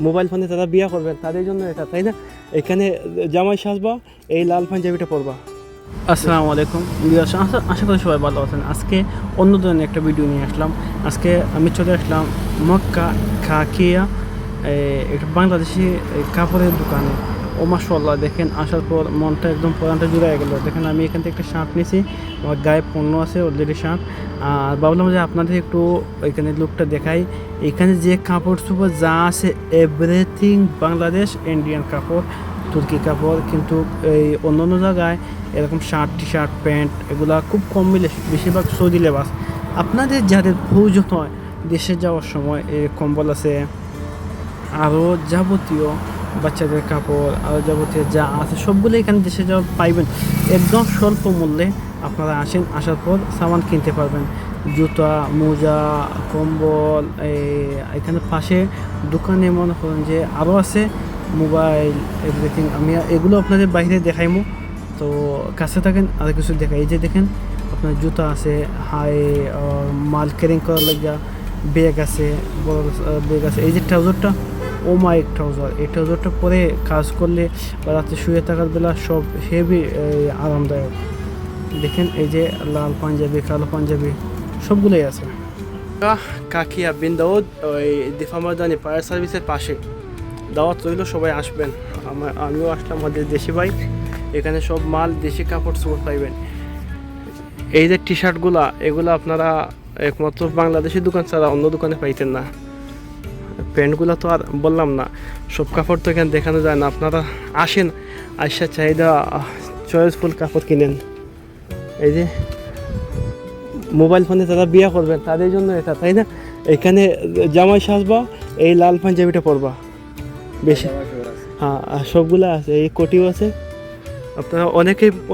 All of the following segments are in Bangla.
মোবাইল ফোনে যারা বিয়ে করবেন তাদের জন্য এটা, তাই না? এখানে জামাই সাজবা, এই লাল পাঞ্জাবিটা পরবা। আসসালামু আলাইকুম ভিউয়ার্স, আশা করি সবাই ভালো আছেন। আজকে অন্য ধরনের একটা ভিডিও নিয়ে আসলাম। আজকে আমি চলে আসলাম মক্কা কাকিয়া, একটা বাংলাদেশি কাপড়ের দোকানে। ও মাশাআল্লাহ, দেখেন আসার পর মনটা একদম প্রাণটা জুড়ে গেল। দেখেন আমি এখান থেকে একটা শার্ট নিয়েছি, আমার গায়ে পণ্য আছে অলরেডি শার্ট। আর ভাবলাম যে আপনাদের একটু এখানে লুকটা দেখাই। এখানে যে কাপড় চোপড় যা আছে এভরিথিং বাংলাদেশ, ইন্ডিয়ান কাপড়, তুর্কি কাপড়। কিন্তু এই অন্য অন্য জায়গায় এরকম শার্ট, টি শার্ট, প্যান্ট এগুলা খুব কম মিলে, বেশিরভাগ সৌদি লেবাস। আপনাদের যাদের প্রয়োজন হয় দেশে যাওয়ার সময় কম্বল আছে, আরও যাবতীয় বাচ্চাদের কাপড়, আরও যাবতীয় যা আছে সবগুলো এখানে দেশে যাওয়া পাইবেন একদম স্বল্প মূল্যে। আপনারা আসেন, আসার পর সামান কিনতে পারবেন, জুতা, মোজা, কম্বল। এখানে পাশে দোকানে মনে করেন যে আরও আছে মোবাইল, এভরিথিং। আমি এগুলো আপনাদের বাইরে দেখাইমু, তো কাছে থাকেন আর কিছু দেখাই। এই যে দেখেন আপনার জুতা আছে, হাই মাল ক্যারিং করার লাগা ব্যাগ আছে, বড় ব্যাগ আছে। এই যে ট্রাউজারটা, ও মাই ট্রাউজার, এই ট্রাউজারটা পরে কাজ করলে বা রাতে শুয়ে থাকার বেলা সব হেভি আরামদায়ক। দেখেন এই যে লাল পাঞ্জাবি, কালো পাঞ্জাবি সবগুলোই আছে। কাকিয়া বিন দাউদ, ওই দিফামাদানি ফায়ার সার্ভিসের পাশে। দাওয়াত রইল, সবাই আসবেন। আমিও আসলাম, আমাদের দেশি ভাই। এখানে সব মাল, দেশি কাপড় চোপড় পাইবেন। এই যে টি শার্টগুলা, এগুলো আপনারা একমাত্র বাংলাদেশি দোকান ছাড়া অন্য দোকানে পাইতেন না। প্যান্টগুলো তো আর বললাম না, সব কাপড় তো এখানে দেখানো যায় না। আপনারা আসেন, আইসা চাহিদা চয়েসফুল কাপড় কিনেন। এই যে মোবাইল ফোনে যারা বিয়ে করবেন তাদের জন্য এটা, তাই না? এখানে জামাই সাজবা, এই লাল পাঞ্জাবিটা পরবা বেশি। হ্যাঁ, সবগুলো আছে, এই কোটিও আছে। আপনারা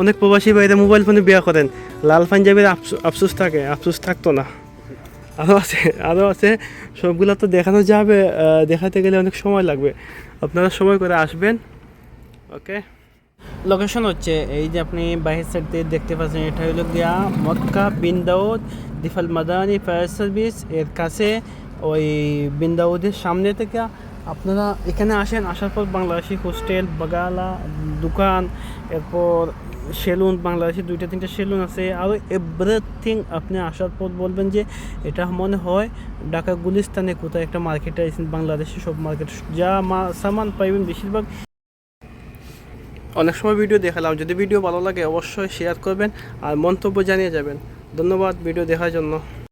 অনেক প্রবাসী বাইরে মোবাইল ফোনে বিয়ে করেন, লাল পাঞ্জাবির আফসোস থাকে, আফসোস থাকতো না। আরও আছে সবগুলো তো দেখানো যাবে, দেখাতে গেলে অনেক সময় লাগবে। আপনারা সময় করে আসবেন। ওকে, লোকেশন হচ্ছে এই যে আপনি বাইরের সাইড দিয়ে দেখতে পাচ্ছেন, এটা হলো গিয়া মক্কা বিন দাউদ দিফাল মাদানি ফায়ার সার্ভিস এর কাছে। ওই বিন দাউদের সামনে থেকে আপনারা এখানে আসেন, আসার পর বাংলাদেশি হোস্টেল, বাগালা, দোকান, এরপর সেলুন, বাংলাদেশি 2-3টা সেলুন আছে, আরও এভরিথিং। আপনি আসার পর বলবেন যে এটা মনে হয় ঢাকা গুলিস্তানে কোথায় একটা মার্কেটে আছেন। বাংলাদেশি সব মার্কেট যা সামান পাইবেন বেশিরভাগ। অনেক সময় ভিডিও দেখালাম, যদি ভিডিও ভালো লাগে অবশ্যই শেয়ার করবেন আর মন্তব্য জানিয়ে যাবেন। ধন্যবাদ ভিডিও দেখার জন্য।